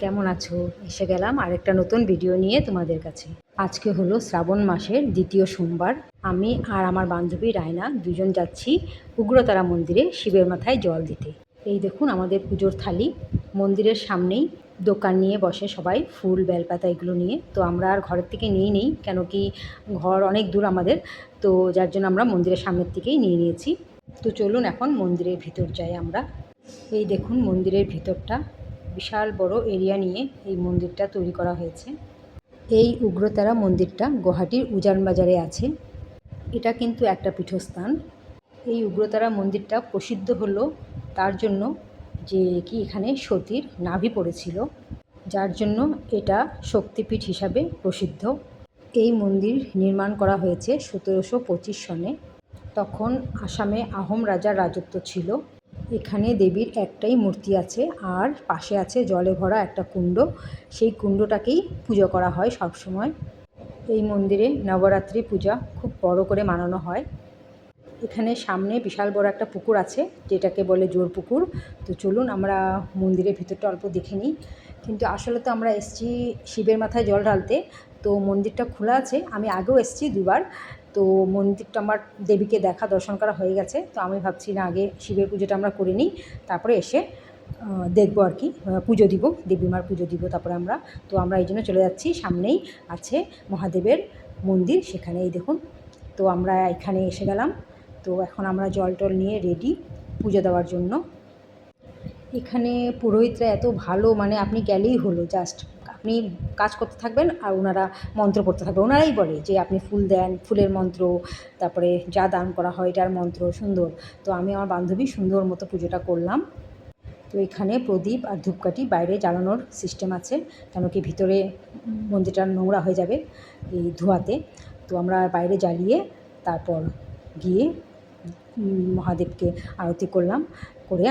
কেমন আছো? এসে গেলাম আরেকটা নতুন ভিডিও নিয়ে তোমাদের কাছে। আজকে হলো শ্রাবণ মাসের দ্বিতীয় সোমবার। আমি আর আমার বান্ধবী রায়না দুজন যাচ্ছি উগ্রতারা মন্দিরে শিবের মাথায় জল দিতে। এই দেখুন আমাদের পুজোর থালি। মন্দিরের সামনেই দোকান নিয়ে বসে সবাই, ফুল বেলপাতা এগুলো নিয়ে। তো আমরা আর ঘরের থেকে নিয়ে নেই, কেন কি ঘর অনেক দূর আমাদের, তো যার জন্য আমরা মন্দিরের সামনের থেকেই নিয়ে নিয়েছি। তো চলুন এখন মন্দিরের ভিতর যাই আমরা। এই দেখুন মন্দিরের ভিতরটা, বিশাল বড় এরিয়া নিয়ে এই মন্দিরটা তৈরি করা হয়েছে। এই উগ্রতারা মন্দিরটা গুয়াহাটির উজান বাজারে আছে। এটা কিন্তু একটা পীঠস্থান। এই উগ্রতারা মন্দিরটা প্রসিদ্ধ হলো তার জন্য যে কি এখানে সতীর নাভি পড়েছিল, যার জন্য এটা শক্তিপীঠ হিসাবে প্রসিদ্ধ। এই মন্দির নির্মাণ করা হয়েছে 1725 সনে। তখন আসামে আহোম রাজার রাজত্ব ছিল। এখানে দেবীর একটাই মূর্তি আছে, আর পাশে আছে জলে ভরা একটা কুণ্ড। সেই কুণ্ডটাকেই পুজো করা হয় সব সময়। এই মন্দিরে নবরাত্রি পূজা খুব বড় করে মানানো হয়। এখানে সামনে বিশাল বড় একটা পুকুর আছে, যেটাকে বলে জোর পুকুর। তো চলুন আমরা মন্দিরের ভিতরটা অল্প দেখে নিই। কিন্তু আসলে তো আমরা এসেছি শিবের মাথায় জল ঢালতে, তো মন্দিরটা খোলা আছে। আমি আগেও এসেছি দুবার, তো মন্দিরটা আমার দেবীকে দর্শন করা হয়ে গেছে। তো আমি ভাবছি না, আগে শিবের পুজোটা আমরা করে নিই, তারপরে এসে দেখবো আর কি, পুজো দিব, দেবী মার পুজো দিব তারপরে আমরা। তো আমরা এই জন্য চলে যাচ্ছি, সামনেই আছে মহাদেবের মন্দির, সেখানে এই দেখুন। তো আমরা এখানে এসে গেলাম। তো এখন আমরা জল টল নিয়ে রেডি পুজো দেওয়ার জন্য। এখানে পুরোহিতরা এত ভালো, মানে আপনি গেলেই হলো, জাস্ট আপনি কাজ করতে থাকবেন আর ওনারা মন্ত্র পড়তে থাকবে। ওনারাই বলে যে আপনি ফুল দেন, ফুলের মন্ত্র, তারপরে যা দান করা হয় এটার মন্ত্র, সুন্দর। তো আমি আমার বান্ধবী সুন্দর মতো পুজোটা করলাম। তো এখানে প্রদীপ আর ধূপকাঠি বাইরে জ্বালানোর সিস্টেম আছে, কেন কি ভিতরে মন্দিরটা নোংরা হয়ে যাবে এই ধোঁয়াতে। তো আমরা বাইরে জ্বালিয়ে তারপর গিয়ে মহাদেবকে আরতি করলাম, করে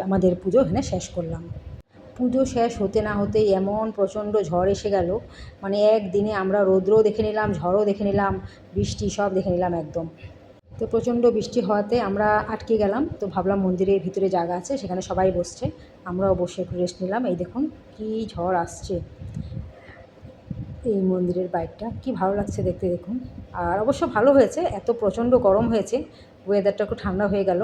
আমাদের পুজো এখানে শেষ করলাম। পুজো শেষ হতে না হতেই এমন প্রচণ্ড ঝড় এসে গেল, মানে একদিনে আমরা রৌদ্রও দেখে নিলাম, ঝড়ও দেখে নিলাম, বৃষ্টি সব দেখে নিলাম একদম। তো প্রচণ্ড বৃষ্টি হওয়াতে আমরা আটকে গেলাম। তো ভাবলাম মন্দিরের ভিতরে জায়গা আছে, সেখানে সবাই বসছে, আমরাও বসে একটু রেস্ট নিলাম। এই দেখুন কী ঝড় আসছে। এই মন্দিরের বাইকটা কি ভালো লাগছে দেখতে, দেখুন। আর অবশ্য ভালো হয়েছে, এত প্রচণ্ড গরম হয়েছে, ওয়েদারটা একটু ঠান্ডা হয়ে গেল।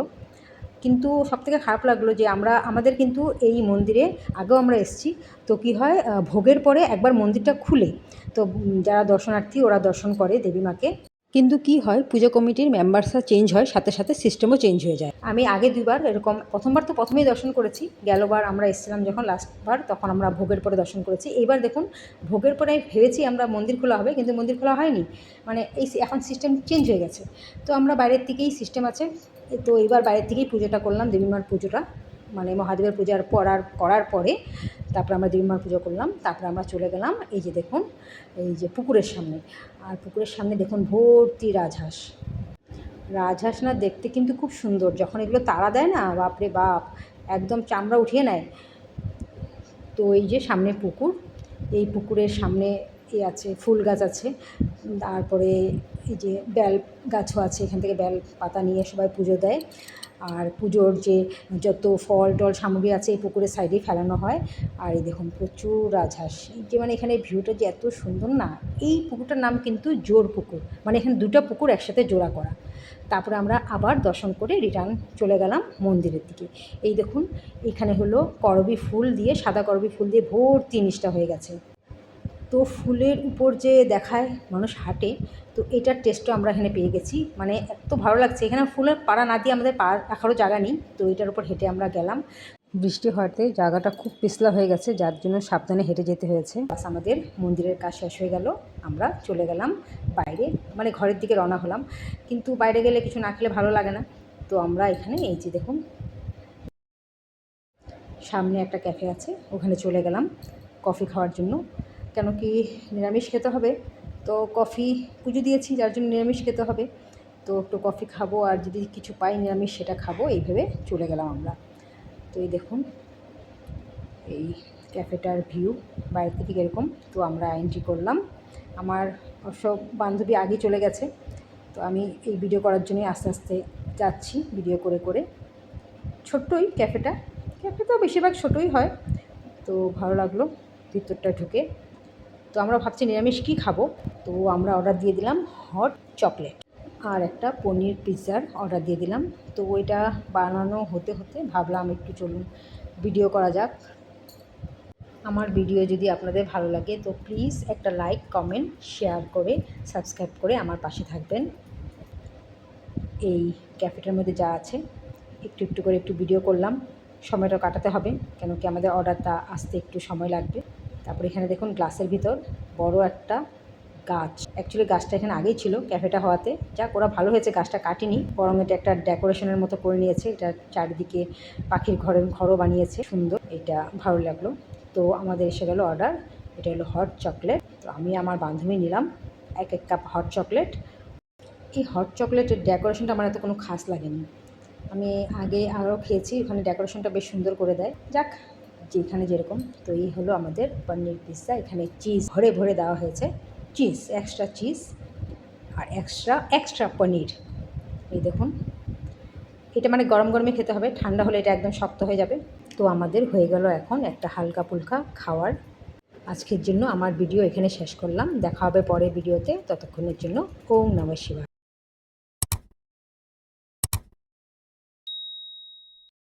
কিন্তু সবথেকে খারাপ লাগলো যে আমাদের কিন্তু এই মন্দিরে আগেও আমরা এসেছি। তো কী হয়, ভোগের পরে একবার মন্দিরটা খুলে, তো যারা দর্শনার্থী ওরা দর্শন করে দেবী মাকে। কিন্তু কি হয়, পুজো কমিটির মেম্বার্সরা চেঞ্জ হয়, সাথে সাথে সিস্টেমও চেঞ্জ হয়ে যায়। আমি আগে দুবার এরকম, প্রথমবার তো প্রথমেই দর্শন করেছি, গেলবার আমরা এসেছিলাম যখন লাস্টবার, তখন আমরা ভোগের পরে দর্শন করেছি। এইবার দেখুন ভোগের পরে ভেবেছি আমরা মন্দির খোলা হবে, কিন্তু মন্দির খোলা হয়নি, মানে এখন সিস্টেম চেঞ্জ হয়ে গেছে। তো আমরা বাইরের থেকেই সিস্টেম আছে, তো এইবার বাইরের থেকেই পুজোটা করলাম, দেবীমার পুজোটা, মানে মহাদেবের পূজার করার পরে তারপরে আমরা দেবীমার পুজো করলাম। তারপরে আমরা চলে গেলাম এই যে দেখুন, এই যে পুকুরের সামনে। আর পুকুরের সামনে দেখুন ভর্তি রাজহাঁস। রাজহাঁস না দেখতে কিন্তু খুব সুন্দর, যখন এগুলো তাড়া দেয় না, বাপরে বাপ, একদম চামড়া উঠিয়ে নেয়। তো এই যে সামনে পুকুর, এই পুকুরের সামনে আছে ফুল গাছ আছে, তারপরে এই যে বেল গাছও আছে, এখান থেকে বেল পাতা নিয়ে সবাই পুজো দেয়। আর পুজোর যে যত ফল টল সামগ্রী আছে এই পুকুরের সাইডেই ফেলানো হয়। আর এই দেখুন প্রচুর রাজহাঁস, এই যে মানে এখানে ভিউটা যে এত সুন্দর না। এই পুকুরটার নাম কিন্তু জোর পুকুর, মানে এখানে দুটো পুকুর একসাথে জোড়া করা। তারপরে আমরা আবার দর্শন করে রিটার্ন চলে গেলাম মন্দিরের দিকে। এই দেখুন এখানে হলো করবী ফুল দিয়ে, সাদা করবী ফুল দিয়ে ভর্তি জিনিসটা হয়ে গেছে। তো ফুলের উপর যে দেখায় মানুষ হাঁটে, তো এটার টেস্টও আমরা এখানে পেয়ে গেছি, মানে এত ভালো লাগছে। এখানে ফুলের পাড়া না দিয়ে আমাদের পা রাখারও জায়গা নেই, তো এটার উপর হেঁটে আমরা গেলাম। বৃষ্টি হওয়াতে জায়গাটা খুব পিছলা হয়ে গেছে, যার জন্য সাবধানে হেঁটে যেতে হয়েছে। বাস আমাদের মন্দিরের কাজ শেষ হয়ে গেল, আমরা চলে গেলাম বাইরে, মানে ঘরের দিকে রওনা হলাম। কিন্তু বাইরে গেলে কিছু না খেলে ভালো লাগে না, তো আমরা এখানে এই যে দেখুন সামনে একটা ক্যাফে আছে, ওখানে চলে গেলাম কফি খাওয়ার জন্য। কেন কি নিরামিষ খেতে হবে, তো কফি পুজো দিয়েছি যার জন্য নিরামিষ খেতে হবে, তো একটু কফি খাবো, আর যদি কিছু পাই নিরামিষ সেটা খাবো, এই ভেবে চলে গেলাম আমরা। তো এই দেখুন এই ক্যাফেটার ভিউ বাইরে থেকে এরকম। তো আমরা এন্ট্রি করলাম, আমার সব বান্ধবী আগে চলে গেছে, তো আমি এই ভিডিও করার জন্যই আস্তে আস্তে যাচ্ছি ভিডিও করে করে। ছোট্টই ক্যাফে তো বেশিরভাগ ছোটোই হয়, তো ভালো লাগলো। ভিতরটা ঢুকে। তো আমরা ভাবছি নিরামিষ কী খাবো, তো আমরা অর্ডার দিয়ে দিলাম হট চকলেট আর একটা পনির পিৎজার অর্ডার দিয়ে দিলাম। তো ওইটা বানানো হতে হতে ভাবলাম একটু চলুন ভিডিও করা যাক। আমার ভিডিও যদি আপনাদের ভালো লাগে তো প্লিজ একটা লাইক, কমেন্ট, শেয়ার করে সাবস্ক্রাইব করে আমার পাশে থাকবেন। এই ক্যাফেটার মধ্যে যা আছে একটু একটু করে একটু ভিডিও করলাম, সময়টা কাটাতে হবে কেন কি আমাদের অর্ডারটা আসতে একটু সময় লাগবে। তারপর এখানে দেখুন গ্লাসের ভিতর বড় একটা গাছ, অ্যাকচুয়ালি গাছটা এখানে আগেই ছিল ক্যাফেটা হওয়াতে, যাক ওরা ভালো হয়েছে গাছটা কাটেনি, বরং এটা একটা ডেকোরেশনের মতো করে নিয়েছে। এটা চারিদিকে পাখির ঘরও বানিয়েছে সুন্দর, এটা ভালো লাগলো। তো আমাদের এসে গেল অর্ডার, এটা হলো হট চকলেট। তো আমি আমার বান্ধবী নিলাম এক কাপ হট চকলেট। এই হট চকলেটের ডেকোরেশনটা আমার এত কোনো খাস লাগেনি, আমি আগে আরও খেয়েছি, ওখানে ডেকোরেশনটা বেশ সুন্দর করে দেয়, যাক যেখানে যেরকম। তো এই হলো আমাদের পনির পিৎজা, এখানে চিজ ভরে ভরে দেওয়া হয়েছে, চিজ এক্সট্রা চিজ আর এক্সট্রা পনির। এই দেখুন, এটা মানে গরম গরমে খেতে হবে, ঠান্ডা হলে এটা একদম শক্ত হয়ে যাবে। তো আমাদের হয়ে গেল এখন একটা হালকা ফুলকা খাওয়ার। আজকের জন্য আমার ভিডিও এখানে শেষ করলাম, দেখা হবে পরের ভিডিওতে, ততক্ষণের জন্য ওম নমঃ শিবায়।